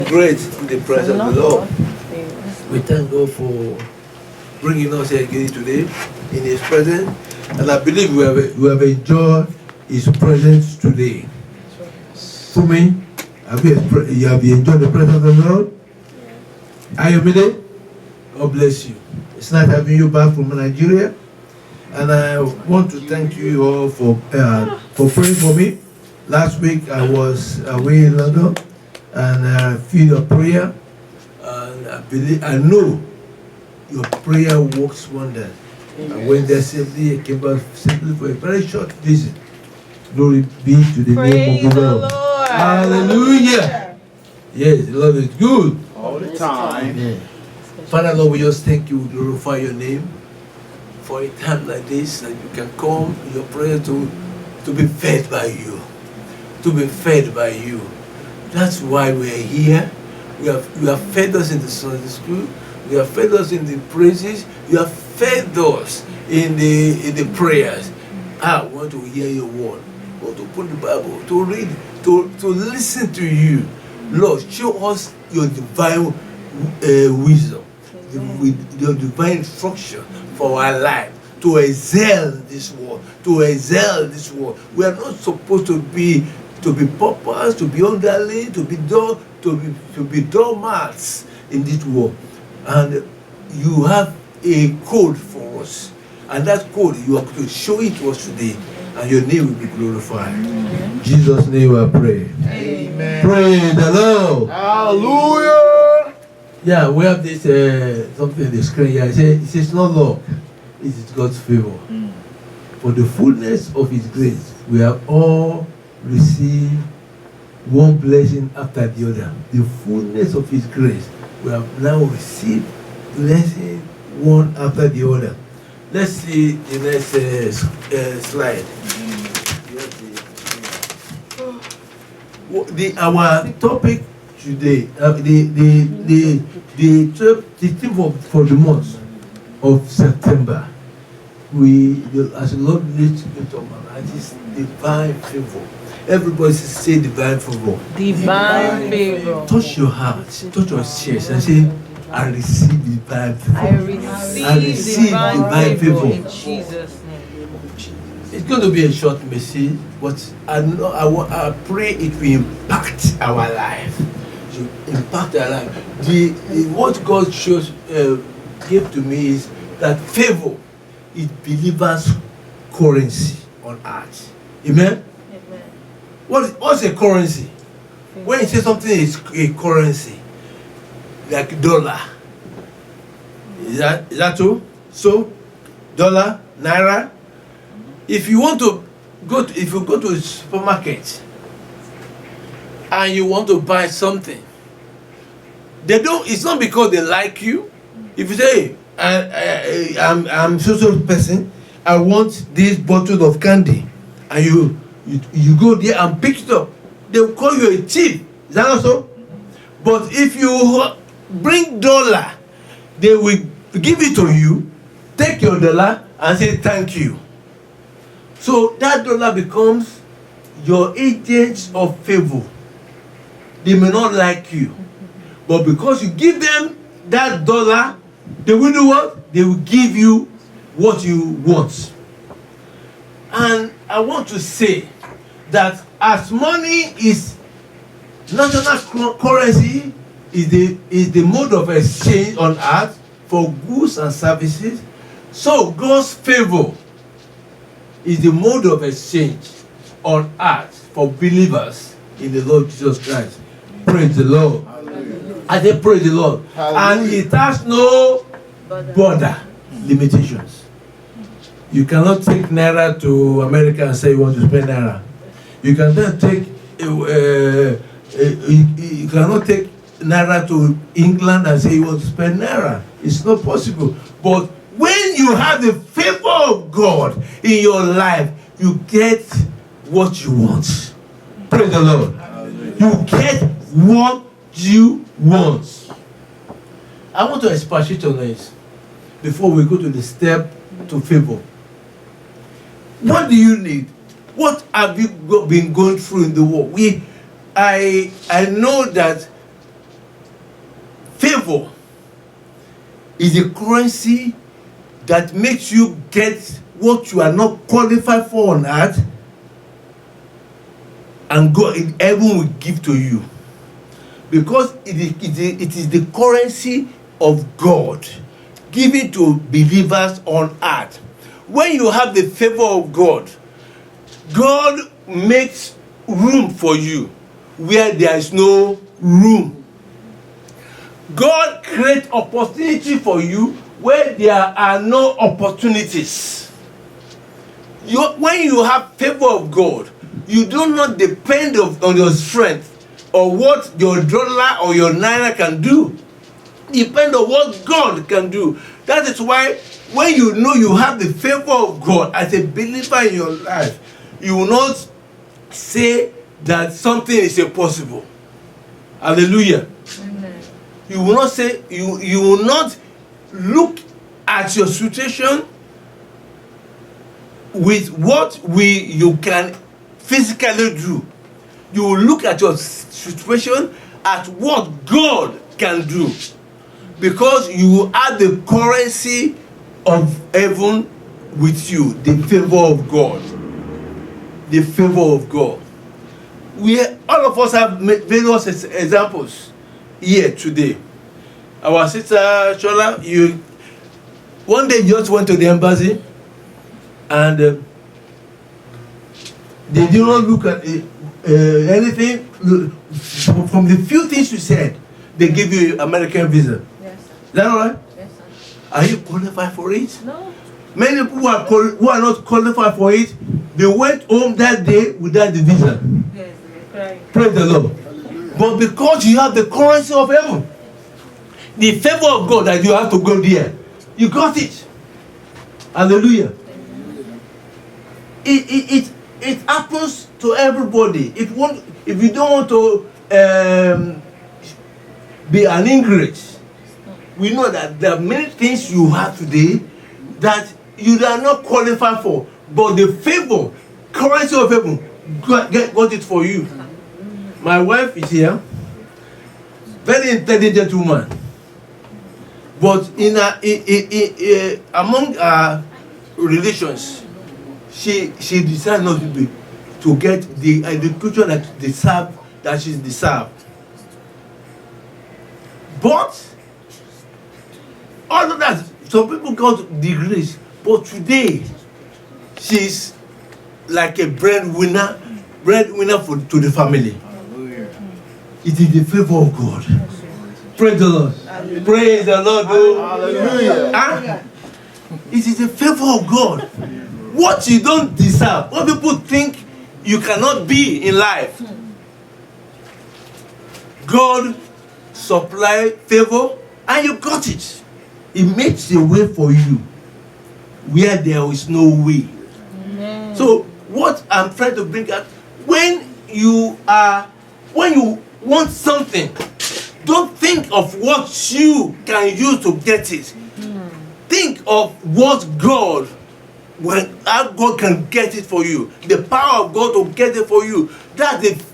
great in the presence of the Lord. We thank God for bringing us here again today in His presence, and I believe we have enjoyed His presence today. For me, you have enjoyed the presence of the Lord? Are you with it? God bless you. It's nice having you back from Nigeria, and I want to thank you all for praying for me. Last week I was away in London, and I feel your prayer, and I know your prayer works wonders. Yes. I went there safely, I came back safely for a very short visit. Glory be to the name of the Lord. Hallelujah. Yes, the Lord is good. All the time. Amen. Father, Lord, we just thank you, glorify your name for a time like this, that you can come in your prayer to be fed by you. To be fed by you. That's why we are here. You have fed us in the Sunday school. You have fed us in the praises. You have fed us in the prayers. I want to hear your word. I want to open the Bible, to read, to listen to you. Lord, show us your divine wisdom, your divine instruction for our life, to excel in this world, We are not supposed to be paupers, to be underling, to be doormats in this world. And you have a code for us, and that code you have to show it to us today, and your name will be glorified. In Jesus' name I pray. Amen. Praise the Lord. Hallelujah. Yeah, we have this something in the screen here. It says not luck, it is God's favor. For the fullness of His grace, we have all received one blessing after the other. The fullness of His grace, we have now received blessing one after the other. Let's see the next slide. Our topic today, the theme for the month of September, as the Lord leads me to my life, is divine favor. Everybody say divine favor. Divine favor. Touch your heart, touch your chest, and say, I receive divine favor. I receive divine favor in Jesus' name. It's going to be a short message, but I pray it will impact our life. What God gave to me is that favor is believers' currency on earth. Amen? What's a currency? When you say something is a currency, like dollar, is that true? So, dollar, naira. If you go to a supermarket and you want to buy something, it's not because they like you. If you say, I'm so person, I want this bottle of candy, and you go there and pick it up, they will call you a thief. Is that not so? But if you bring dollar, they will give it to you, take your dollar and say thank you. So that dollar becomes your agent of favor. They may not like you, but because you give them that dollar, they will do what? They will give you what you want. And I want to say that as money is national currency, is the mode of exchange on earth for goods and services, so God's favor is the mode of exchange on earth for believers in the Lord Jesus Christ. Praise the Lord. Hallelujah. I say praise the Lord. Hallelujah. And it has no border limitations. You cannot take naira to America and say you want to spend naira. You cannot take you cannot take naira to England and say you want to spend naira. It's not possible. But when you have the favor of God in your life, you get what you want. Praise the Lord. You get what you want. I want to expatiate on this before we go to the step to favor. What do you need? What have you been going through in the world? I know that favor is a currency that makes you get what you are not qualified for on earth, and God in heaven will give to you, because it is the currency of God given to believers on earth. When you have the favor of God, God makes room for you where there is no room. God creates opportunity for you where there are no opportunities. When you have favor of God, you do not depend on your strength or what your dollar or your naira can do. Depend on what God can do. That is why when you know you have the favor of God as a believer in your life, you will not say that something is impossible. Hallelujah. Amen. You will not say, you will not look at your situation with what you can physically do. You will look at your situation at what God can do, because you have the currency of heaven with you, the favor of God. The favor of God. All of us have various examples here today. Our sister Shola, one day just went to the embassy, and they did not look at anything. From the few things you said, they give you American visa. Yes, sir. Is that all right? Yes, sir. Are you qualified for it? No. Many people who are not qualified for it, they went home that day without the visa. Yes, we're crying. Praise the Lord. But because you have the currency of heaven, the favor of God that you have to go there, you got it. Hallelujah. It happens to everybody. If you don't want to be an ingrate, we know that there are many things you have today that you are not qualified for, but the favor, currency of heaven, got it for you. My wife is here, very intelligent woman, but among our relations, she decided not to get the education that she's deserved. But all of that, some people got degrees, but today she's like a breadwinner to the family. It is the favor of God. Praise the Lord. Hallelujah. Praise the Lord. Hallelujah. Huh? It is the favor of God. What you don't deserve, what people think you cannot be in life, God supply favor and you got it. It makes a way for you where there is no way. Amen. So what I'm trying to bring out, when you want something, don't think of what you can use to get it. Think of what God, how God can get it for you. The power of God to get it for you. That's the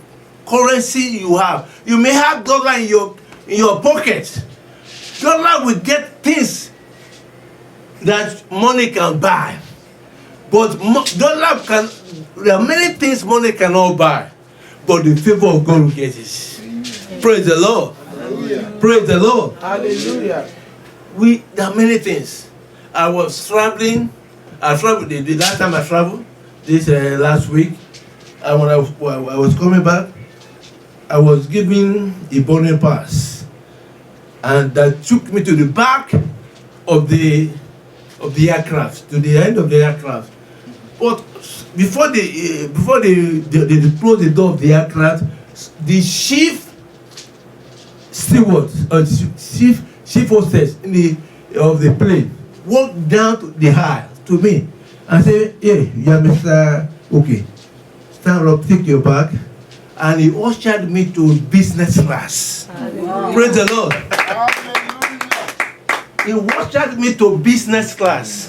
currency you have. You may have dollar in your pocket. Dollar will get things that money can buy. But there are many things money cannot buy. But the favor of God will get it. Praise the Lord. Hallelujah. Praise the Lord. Hallelujah. There are many things. I was traveling. I traveled the last time I traveled, this last week. And when I was coming back, I was given a boarding pass, and that took me to the back of the aircraft, to the end of the aircraft. But before they close the door of the aircraft, the chief steward or chief hostess of the plane walked down to the aisle to me and said, "Hey, you are Mr. Okay, stand up, take your bag," and he ushered me to business class. Hallelujah. Praise the Lord. Hallelujah. He ushered me to business class,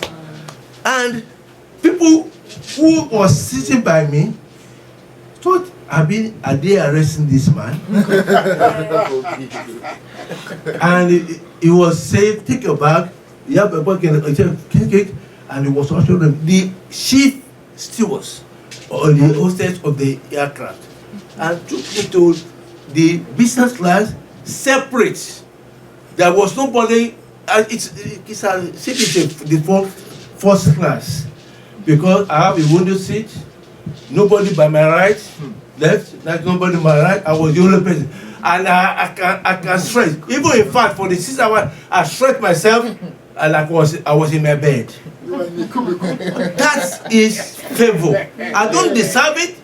and people who was sitting by me thought Are they arresting this man? And he was saved. Take your bag. You have a bag and take it. And he was also the chief stewards or the hostess of the aircraft, and took it to the business class separate. There was nobody. It's the first class, because I have a window seat. Nobody by my right, left. There's nobody by my right. I was the only person, and I can stretch. Even in fact, for the 6 hours, I stretched myself, and I was in my bed. That is favor. I don't deserve it,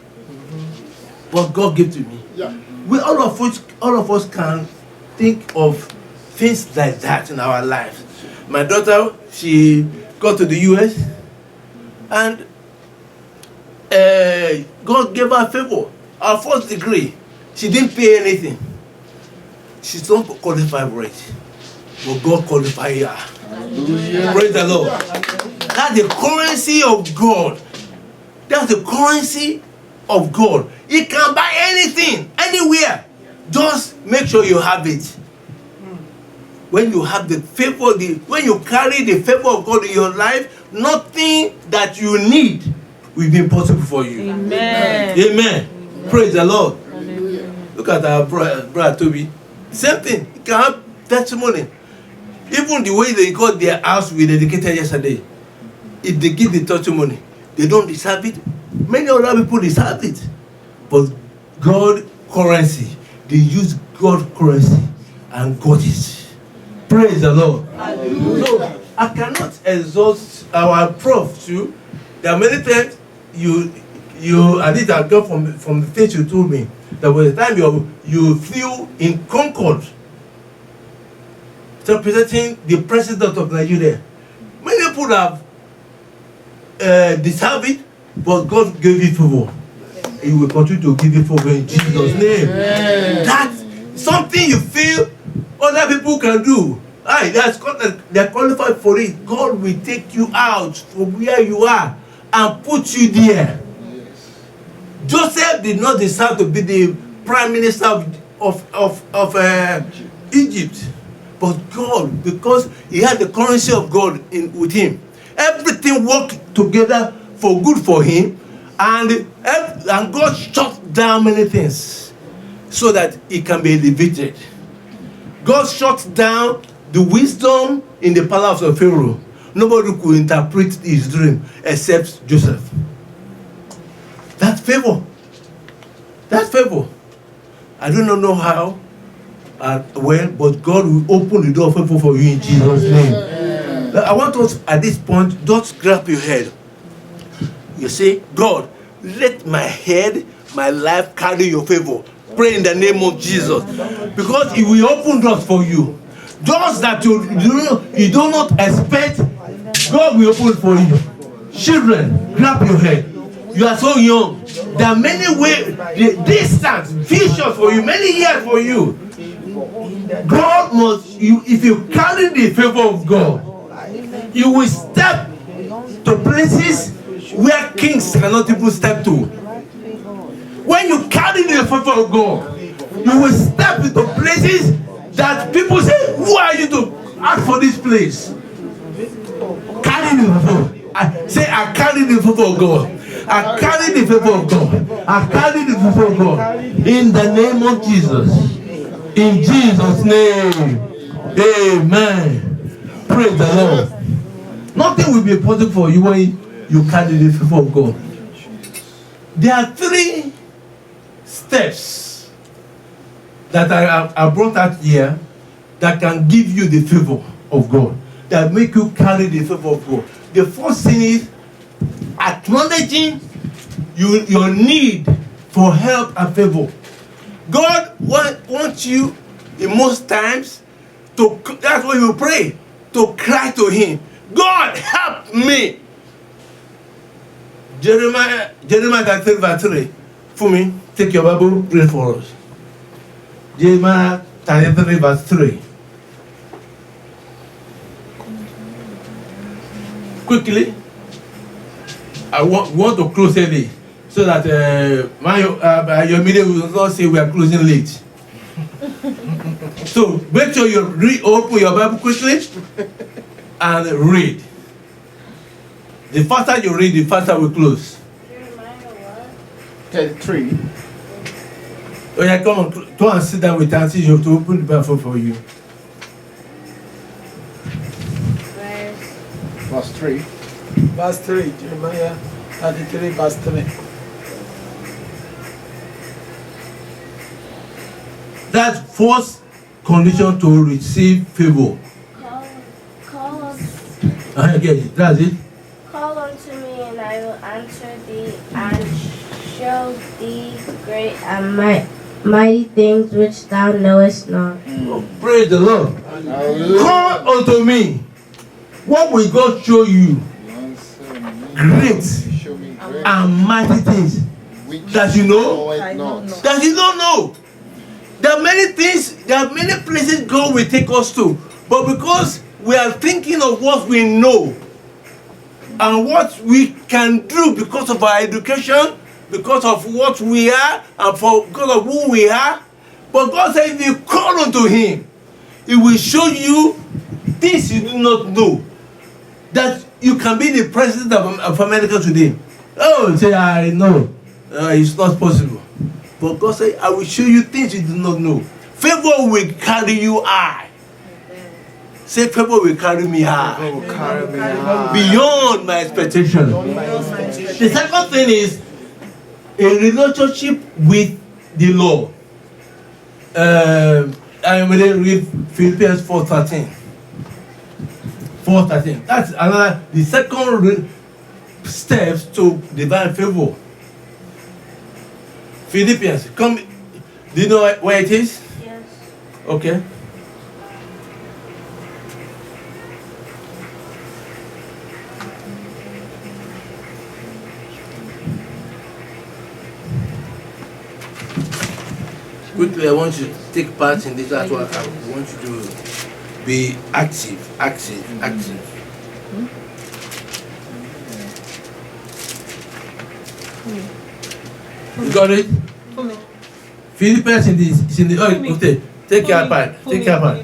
but God gave to me. We all of us can think of things like that in our lives. My daughter, she got to the US, and God gave her favor. Her first degree, she didn't pay anything. She's not qualified for it, but God qualified her. Hallelujah. Praise the Lord. That's the currency of God. That's the currency of God. You can buy anything, anywhere. Just make sure you have it. When you have the favor, when you carry the favor of God in your life, nothing that you need will be impossible for you. Amen. Amen. Praise the Lord. Hallelujah. Look at our brother Toby. Same thing. You can have testimony. Even the way they got their house we dedicated yesterday, if they give the testimony, they don't deserve it. Many other people deserve it. But God currency, they use God currency and got it. Praise the Lord. Hallelujah. So I cannot exhaust our prof too. There are many times I did that girl from the stage you told me. There was a time you flew in Concord, representing the president of Nigeria. Many people have deserved it, but God gave you favor. He will continue to give you favor in Jesus' name. That's something you feel other people can do. They're qualified for it. God will take you out from where you are and put you there. Joseph did not deserve to be the prime minister of Egypt. But God, because he had the currency of God with him, everything worked together for good for him, and God shut down many things so that he can be elevated. God shut down the wisdom in the palace of Pharaoh. Nobody could interpret his dream except Joseph. That's favor. That's favor. I do not know how. But God will open the door of favor for you in Jesus' name. I want us at this point, just grab your head. You say, God, let my head, my life carry your favor. Pray in the name of Jesus. Because it will open doors for you. Doors that you do not expect, God will open for you. Children, grab your head. You are so young. There are many ways, the distance, vision for you, many years for you. God if you carry the favor of God, you will step to places where kings cannot even step to. When you carry the favor of God, you will step into places that people say, who are you to ask for this place? Carry the favor. I carry the favor of God. I carry the favor of God. I carry the favor of God. In the name of Jesus. In Jesus' name. Amen. Praise the Lord. Nothing will be possible for you when you carry the favor of God. There are 3 steps that I brought out here that can give you the favor of God, that make you carry the favor of God. The first thing is acknowledging your need for help and favor. God wants you in most times that's why you pray, to cry to him. God, help me. Jeremiah 33 verse 3. For me, take your Bible, read for us. Jeremiah 33 verse 3. Quickly, I want to close early. so that your media will not say we are closing late. So make sure you open your Bible quickly and read. The faster you read, the faster we close. Jeremiah what? 33. Oh yeah, come on, go and sit down with Auntie to open the Bible for you. Verse 3. Verse 3, Jeremiah 33, verse 3. That's first condition to receive favor. Again, that's it. Call unto me, and I will answer thee, and show thee great and mighty things which thou knowest not. Oh, praise the Lord. Hallelujah. Call unto me. What will God show you? Great Show me great and mighty things which that you know, I not. don't know. that you don't know. There are many things, there are many places God will take us to, but because we are thinking of what we know and what we can do because of our education, because of what we are, and because of who we are. But God said, if you call unto Him, He will show you things you do not know. That you can be the president of America today. Oh, say, I know. It's not possible. But God said, I will show you things you do not know. Favor will carry you high. Say, favor will carry me high. Oh, carry me high. Beyond my expectation. The second thing is a relationship with the Lord. I will read Philippians 4:13. 4:13. That's another, the second steps to divine favor. Philippians, come. Do you know where it is? Yes. Okay. Quickly, I want you to take part in this. That's what I want you to be active. You got it? Philippines is in the okay. Take your part. Take your part.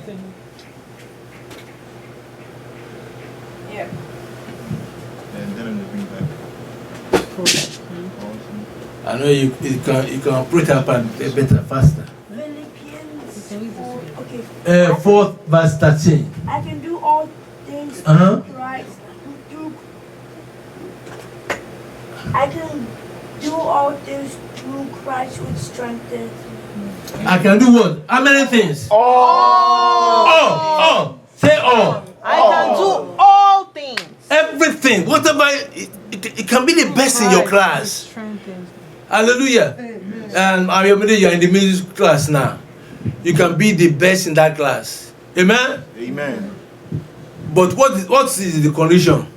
Yeah. And then I'm looking back. Awesome. I know you can operate your part better, faster. Philippians 4. Okay. 4th verse 13. I can do all things Uh-huh. through Christ. I can do all things through Christ which strengthens me. I can do what? How many things? All. Say all. I can do all things. Everything. Whatever. It can be the best in your class. Hallelujah. And you're in the music class now. You can be the best in that class. Amen? Amen. But what is the condition?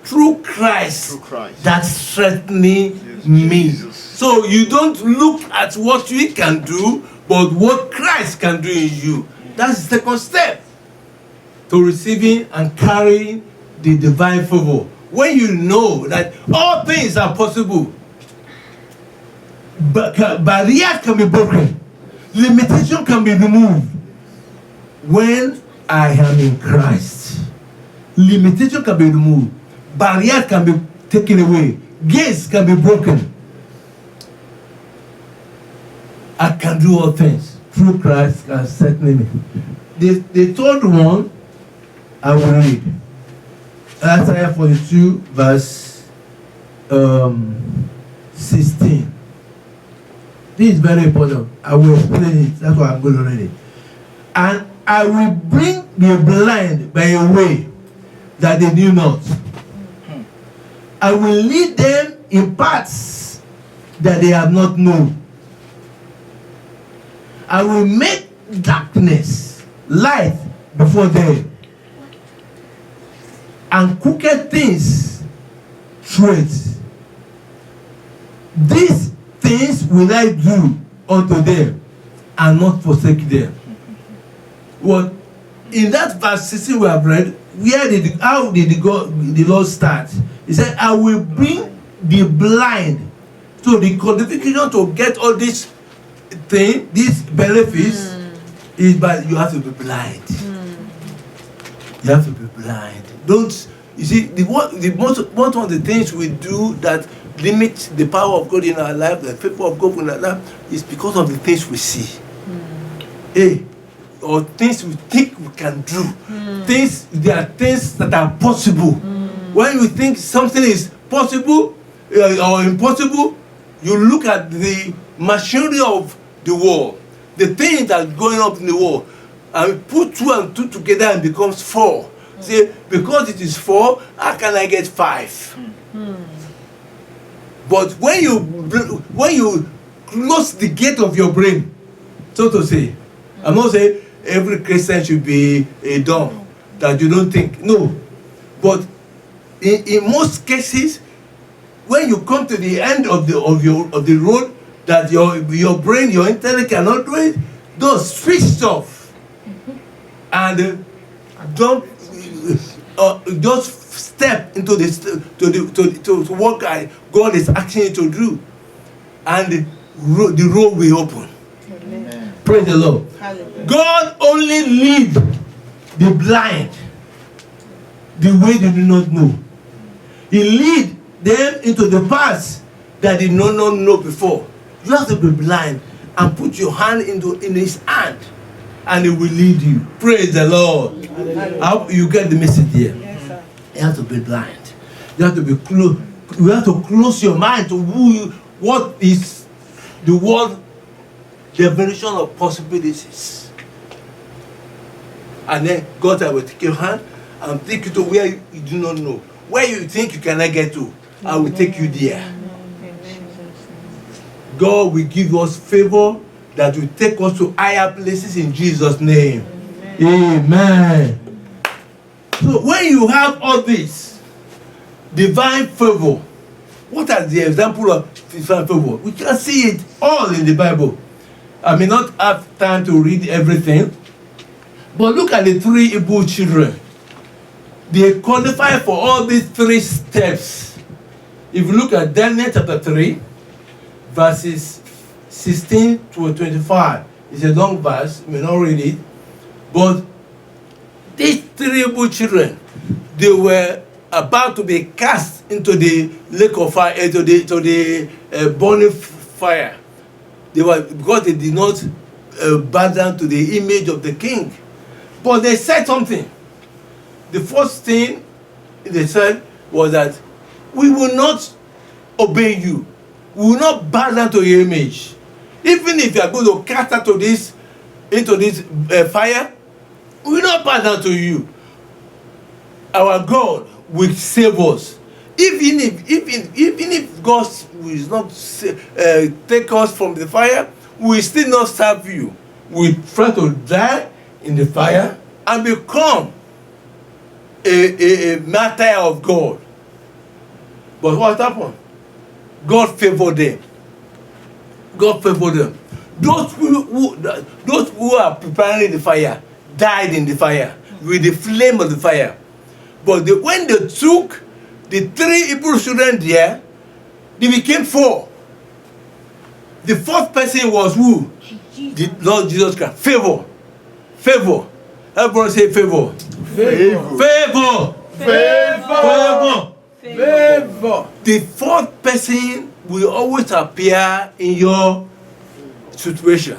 Through Christ. Through Christ. That's strengthening Yes, me. Jesus. So you don't look at what we can do, but what Christ can do in you. That's the second step to receiving and carrying the divine favor. When you know that all things are possible, but barriers can be broken, limitation can be removed. When I am in Christ, limitation can be removed, barriers can be taken away, gates can be broken. I can do all things through Christ can strengthen me. The third one, I will read. Isaiah 42 verse 16. This is very important. I will explain it. That's why I'm going to read it. And I will bring the blind by a way that they knew not. I will lead them in paths that they have not known. I will make darkness light before them, and crooked things straight. These things will I do unto them, and not forsake them. Well, in that verse 16 we have read, how did the Lord start? He said, I will bring the blind So the qualification to get all this thing, these benefits, is by you have to be blind. You have to be blind. Don't you see the most one of the things we do that limits the power of God in our life, the favor of God in our life, is because of the things we see. Hey, or things we think we can do. There are things that are possible. When you think something is possible or impossible, you look at the machinery of the world, the things that are going up in the world, and put 2 and 2 together and becomes 4. Say, because it is 4, how can I get 5? But when you close the gate of your brain, so to say, I'm not saying every Christian should be a dumb that you don't think. No, but in most cases, when you come to the end of the road that your brain, your intellect cannot do it, those switch off and don't just step into this to what God is asking you to do, and the road will open. Amen. Praise the Lord. Hallelujah. God only lead the blind the way they do not know. He lead them into the paths that they did not know before. You have to be blind and put your hand in his hand, and he will lead you. Praise the Lord. How you get the message here? Yes, sir. You have to be blind. You have to be close. You have to close your mind to what is the world definition of possibilities. And then God will take your hand and take you to where you do not know. Where you think you cannot get to, I will take you there. God will give us favor that will take us to higher places in Jesus' name. Amen. So when you have all this divine favor, what are the example of divine favor? We can see it all in the Bible. I may not have time to read everything, but look at the 3 Hebrew children. They qualify for all these 3 steps. If you look at Daniel chapter 3, verses 16 to 25, it's a long verse, you may not read it, but these 3 Hebrew children, they were about to be cast into the lake of fire, into the burning fire. They were, because they did not bow down to the image of the king. But they said something. The first thing they said was that we will not obey you. We will not bow down to your image. Even if you are going to cast out into this fire, we will not bow down to you. Our God will save us. Even if God will not take us from the fire, we will still not serve you. We try to die in the fire and become a martyr of God. But what happened? God favored them. God favored them. Those who are preparing the fire died in the fire with the flame of the fire. But when they took the 3 Hebrew children there, they became 4. The 4th person was who? The Lord Jesus Christ. Favor. Favor. Everyone say favor. Favor. Favor. Favor. Favor. The 4th person will always appear in your situation.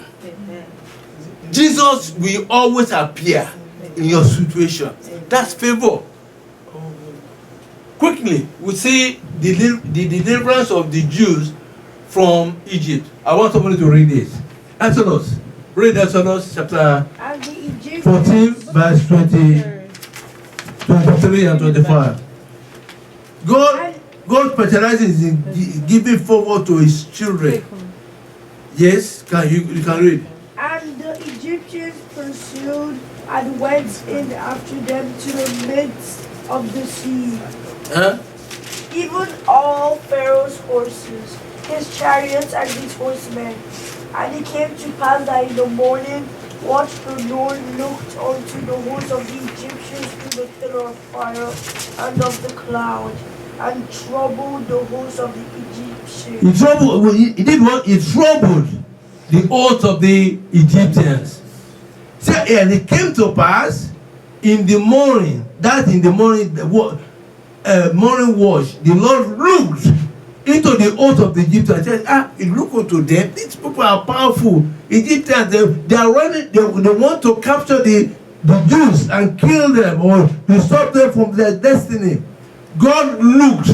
Jesus will always appear in your situation. That's favor. Quickly, we see the deliverance of the Jews from Egypt. I want somebody to read this. Exodus. Read Exodus chapter 14, verse 20, 23 and 25. God specializes in giving favor to his children. Yes, you can read. And the Egyptians pursued and went in after them to the midst of the sea. Even all Pharaoh's horses, his chariots, and his horsemen. And it came to pass that in the morning, watch the Lord looked unto the host of the Egyptians through the pillar of fire and of the cloud, and troubled the host of the Egyptians. He did what? He troubled the host of the Egyptians. So, and it came to pass in the morning, morning watch, the Lord looked into the host of the Egyptians and said, he looked unto them. These people are powerful. Egyptians, they are running, they want to capture the Jews and kill them or stop them from their destiny. God looked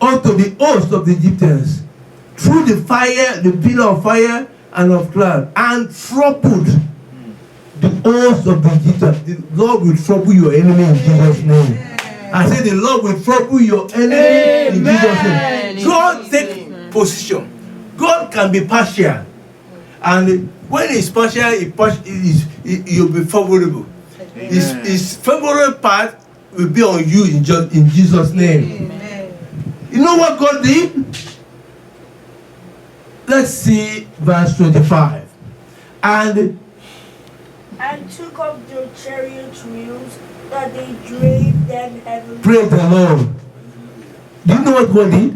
unto the host of the Egyptians through the fire, the pillar of fire and of cloud, and troubled the host of the Egyptians. The Lord will trouble your enemy in Jesus' name. I say the Lord will trouble your enemy in Jesus' name. God take position. God can be partial, and when He's partial, you'll be favorable. His favorable part will be on you in Jesus' name. Amen. You know what God did? Let's see verse 25. And took up their chariot wheels that they drave them heavily. praise the Lord. Do you know what God did?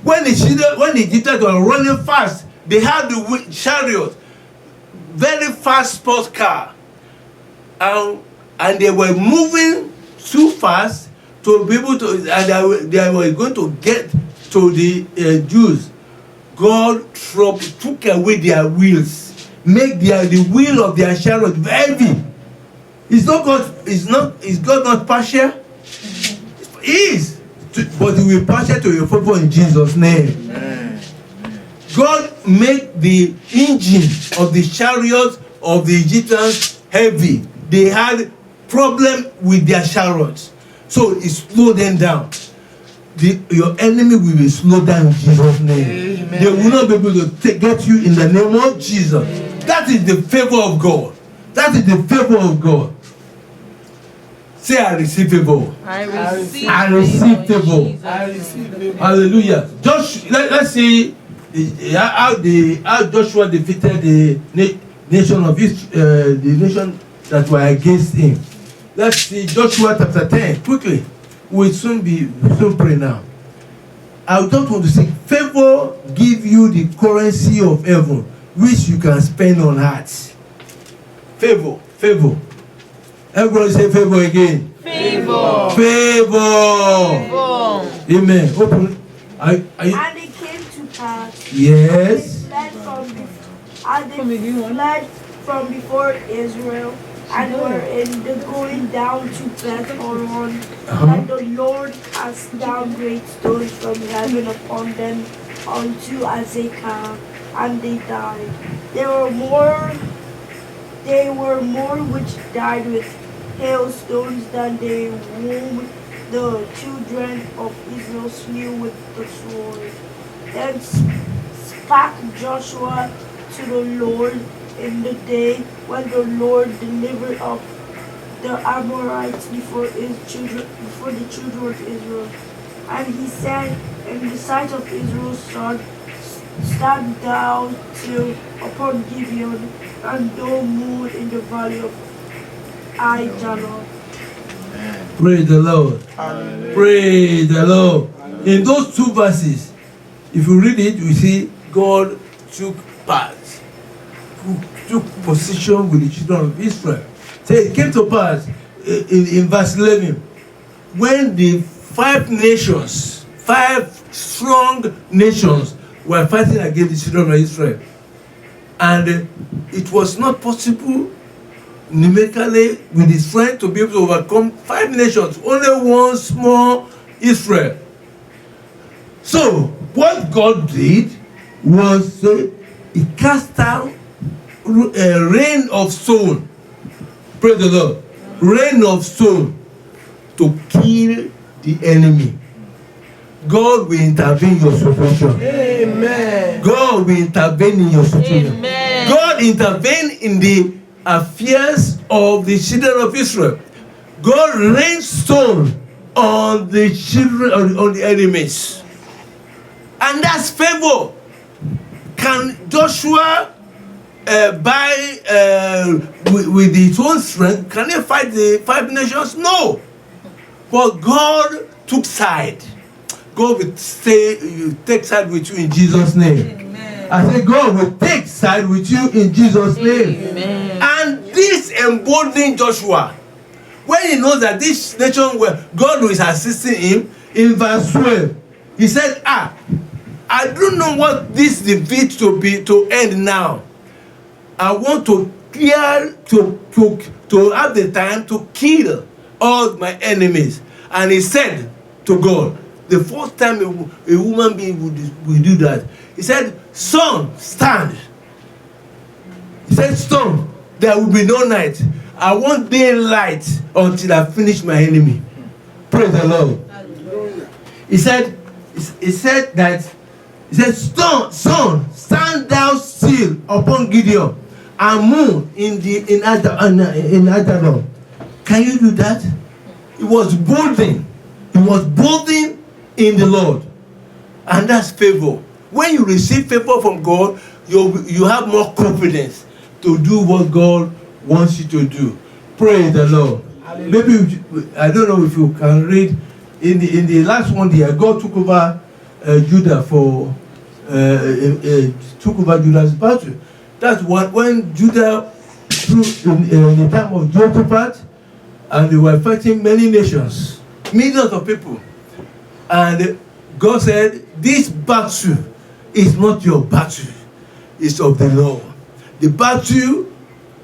When the Egyptians were running fast, they had the chariot, very fast sports car, and they were moving too fast to be able to, and they were going to get to the Jews. God took away their wheels, make the wheel of their chariot heavy. Is God not partial? He is, but He will partial to your favor in Jesus' name. Amen. God made the engine of the chariots of the Egyptians heavy. They had problem with their chariots, so He slowed them down. Your enemy will be slowed down in Jesus' name. Amen. They will not be able to get you in the name of Jesus. Amen. That is the favor of God. That is the favor of God. Say, I receive favor. I receive favor. I receive favor. Hallelujah. Let's see how Joshua defeated the nation of Israel, the nation that were against him. Let's see Joshua chapter 10 quickly. We'll soon pray now. I don't want to say favor give you the currency of heaven, which you can spend on earth. Favor. Everybody say favor again. Favor. Amen. Open. And it came to pass. Yes. They fled from before Israel, and were in the going down to Beth-horon. And the Lord cast down great stones from heaven upon them unto Azekah, and they died. There were more which died with hailstones than they whom the children of Israel slew with the sword. Then spake Joshua to the Lord in the day when the Lord delivered up the Amorites before the children of Israel. And he said in the sight of Israel's son, stand thou still upon Gibeon, and no moon in the valley of Aijalon. Praise the Lord. Hallelujah. Praise the Lord. In those two verses, if you read it, you see God took part, took position with the children of Israel. So it came to pass in verse 11, when the five strong nations were fighting against the children of Israel, and it was not possible numerically with his strength to be able to overcome five nations, only one small Israel. So what God did was He cast down a rain of stone. Praise the Lord. Rain of stone to kill the enemy. God will intervene in your situation. Amen. God will intervene in your situation. Amen. God intervened in the affairs of the children of Israel. God rained stone on the children, on the enemies. And that's favor. Can Joshua with his own strength, can he fight the five nations? No. But God took side. God will take side with you in Jesus' name. Amen. I said, God will take side with you in Jesus' name. Amen. And this emboldened Joshua. When he knows that this nation where God is assisting him, in verse 12, he said, I don't know what this defeat to end now. I want to clear, to have the time to kill all my enemies. And he said to God, the first time a woman being will do that, he said, sun, stand. He said, sun, there will be no night. I want daylight until I finish my enemy. Praise the Lord. He said, sun, stand thou still upon Gideon, and moon in Adadon. Can you do that? It was bolding. It was bolding in the Lord. And that's favor. When you receive favor from God, you have more confidence to do what God wants you to do. Praise the Lord. Maybe, I don't know if you can read, in the last one there, God took over Judah took over Judah's battle. That's when Judah, in the time of Jehoshaphat, and they were fighting many nations, millions of people. And God said, this battle is not your battle, it's of the Lord. The battle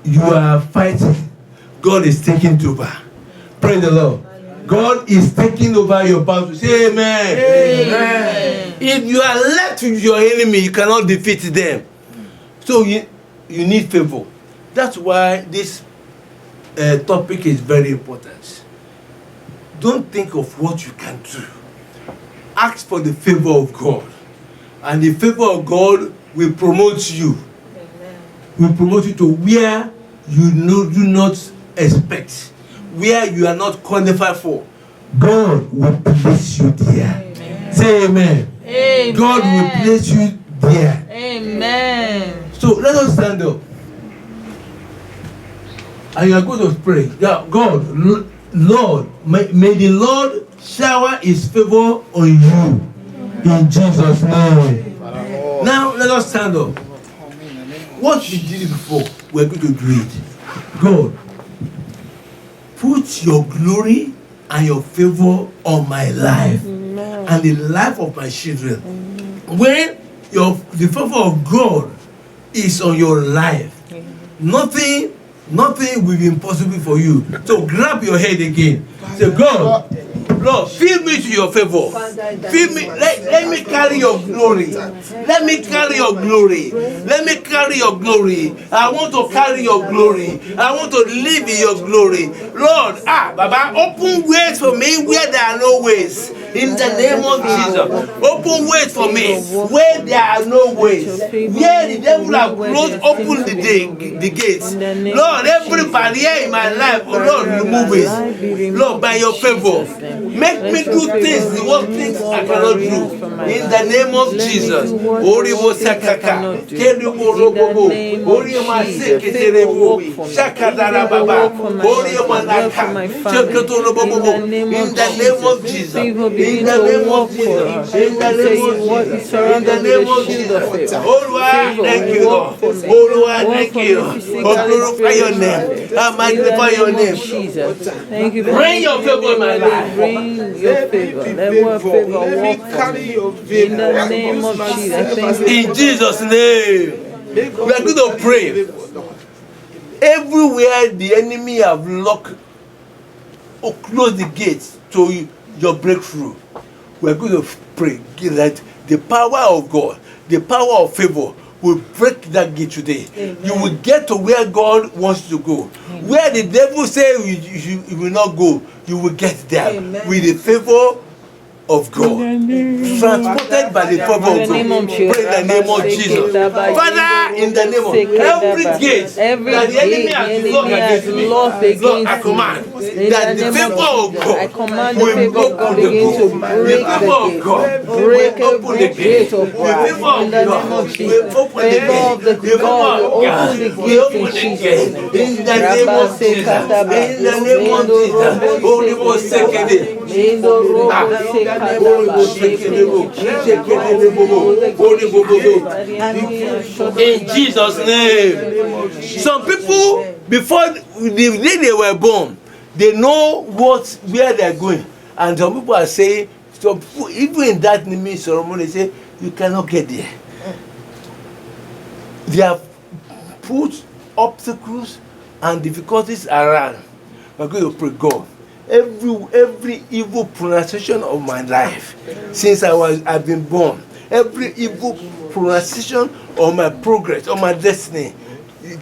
you are fighting, God is taking over. Praise the Lord. God is taking over your battle. Say amen. Amen. If you are left with your enemy, you cannot defeat them. So you need favor. That's why this topic is very important. Don't think of what you can do. Ask for the favor of God. And the favor of God will promote you. Amen. Will promote you to where you do not expect, where you are not qualified for. God will place you there. Amen. Say amen. Amen. God will place you there. Amen. So let us stand up. And you are going to pray. God, Lord, may the Lord shower his favor on you. In Jesus' name. Now let us stand up. What we did before, we're going to do it. God, put your glory and your favor on my life and the life of my children. When the favor of God is on your life, nothing will be impossible for you. So grab your head again. Say, God, Lord, fill me to your favor. Fill me. Let me carry your glory. Let me carry your glory. Let me carry your glory. I want to carry your glory. I want to live in your glory. Lord, Baba, open ways for me where there are no ways. In the name of Jesus, open ways for me where there are no ways. Where the devil has closed, open the gates. Lord, every barrier in my life, Lord, remove it. Lord, by your favor, make me do things I cannot do. In the name of Jesus. Oribo sakaka, kerubo robobo, orioma seketerebo, shakadara baba, orioma naka, shakatoro bobo. In the name of Jesus. In the name of Jesus. In the name of Jesus. In the name of Jesus. Oh Lord, thank you, Lord. Oh Lord, thank you. Oh, glorify your name. I magnify your name. Thank you. Bring your favor in my life. Bring your favor. Let your favor walk for me. In the name of Jesus. Thank you. In Jesus' name. We are going to pray. Everywhere the enemy have locked or closed the gates to your breakthrough, we are going to pray that the power of God, the power of favor will break that gate today. Amen. You will get to where God wants you to go. Amen. Where the devil says you will not go, you will get there. Amen. With the favor of God, transported by the favor of God. Pray in the name of Jesus. Father, in the name of every gate that the enemy has locked against me, Lord, I command. that the favor of I God command the will favor of God open the begin to book. break The favor of the God gate. will Break open the every gate. gate of The brass. favor of In the name God of will Jesus. open the Favor gate. of the The favor God will of open God the will gate open in the Jesus' gate. name. In the name of Rabba se Jesus. kataba. In the name of Mendo Jesus. robo Holy se Ghost, ketaba. second. Mendo robo Ah. se Holy kataba. Ghost, Thank second. you, Jesus. Holy Ghost. That the enemy has shut In Jesus' name. Some people, before the day they were born, they know where they are going. And some people are saying, some people, even in that naming ceremony, they say, you cannot get there. They have put obstacles and difficulties around. We're going to pray, God. Every evil pronunciation of my life since I've been born, every evil pronunciation of my progress, of my destiny,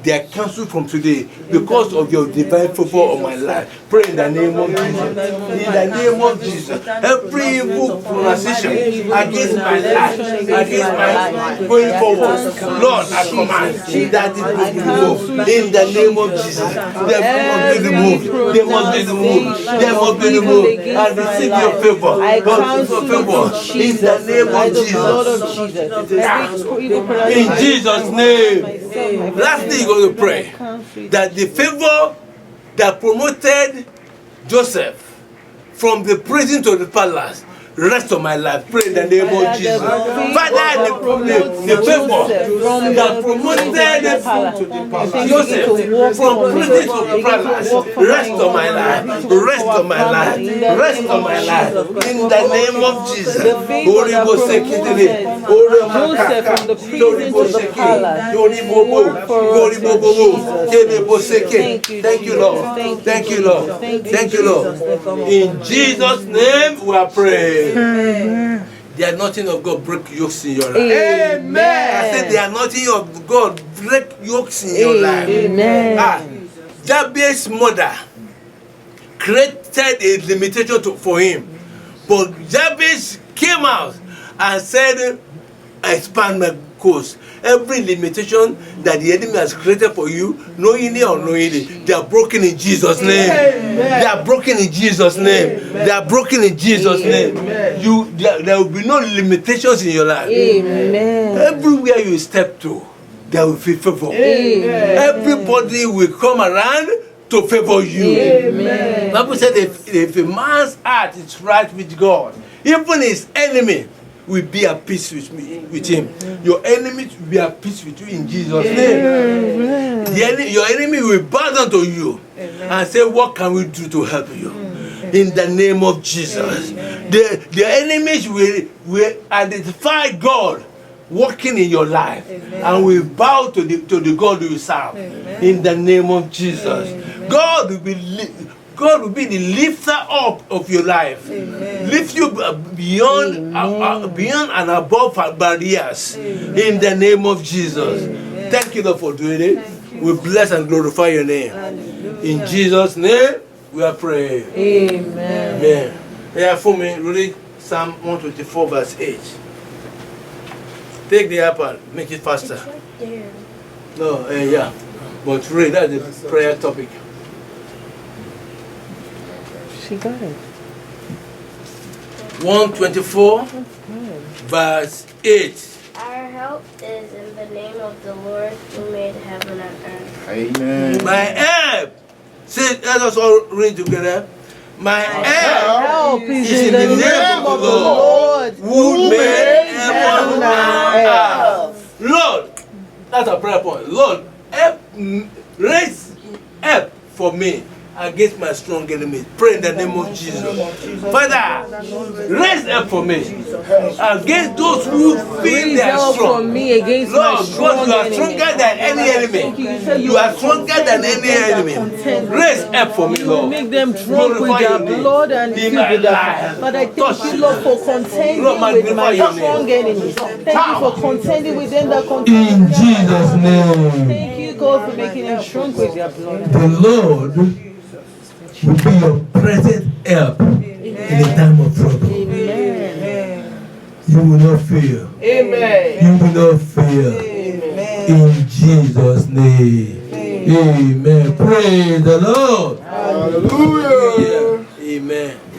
they are cancelled from today because of your divine favor on my life. Pray in the name of Jesus. In the name of Jesus. Every evil pronunciation against my life, against my life, going forward, Lord, I command that it will be removed. In the name of Jesus. They must be removed. They must be removed. They must be removed. And receive your favor. I cancel your favor. it In the name by of the blood of Jesus. Jesus. Every evil In pronunciation Jesus' name. Lastly, you're going to pray that the favor that promoted Joseph from the prison to the palace rest of my life. Pray in the name of Jesus. Father, the favor that promoted Joseph from prison to the palace rest on my life. Rest on my life. Rest on my life. In the name of Jesus. Holy Ghost, Joseph from the prison to the palace. Thank you, Lord. Thank you, Lord. Thank you, Lord. In Jesus' name we are praying. Amen. The anointing of God break yokes in your life. Amen. I said the anointing of God break yokes in your life. Amen. Jabez's mother created a limitation for him, but Jabez came out and said, expand my course. Every limitation that the enemy has created for you, knowingly or unknowingly, they are broken in Jesus' name. Amen. They are broken in Jesus' name. Amen. They are broken in Jesus' name. There will be no limitations in your life. Amen. Everywhere you step to, there will be favor. Amen. Everybody will come around to favor you. Amen. The Bible said if a man's heart is right with God, even his enemy will be at peace with him. Your enemies will be at peace with you in Jesus' name. Your enemy will bow down to you and say, what can we do to help you? In the name of Jesus. The enemies will identify God working in your life and will bow to the God you serve. In the name of Jesus. God will be the lifter up of your life. Amen. Lift you beyond and above barriers. In the name of Jesus. Amen. Thank you, Lord, for doing it. We bless and glorify your name. Hallelujah. In Jesus' name, we are praying. Amen. Amen. Yeah, for me, read Psalm 124, verse 8. Take the apple, make it faster. It's right there. No, yeah. But read, that's the prayer topic. She got it. 124, verse 8. Our help is in the name of the Lord who made heaven and earth. Amen. My help. Say, let us all read together. My help is in the name of the Lord who made heaven and earth. Lord, that's a prayer point. Lord, help, raise help for me against my strong enemies. Pray in the name of Jesus. Father, raise up for me against those who feel they are strong. Lord, God, you are stronger than any enemy. You are stronger than any enemy. Raise up for me, Lord. Make them drunk with their blood and filled with their. But I thank you, Lord, for contending with my strong enemies. Thank you for contending with them that contend. In Jesus' name. Thank you, God, for making them drunk with their blood. The Lord will be your present help in a time of trouble. Amen. You will not fear. Amen. You will not fear. Amen. In Jesus' name. Amen. Praise the Lord. Hallelujah. Amen.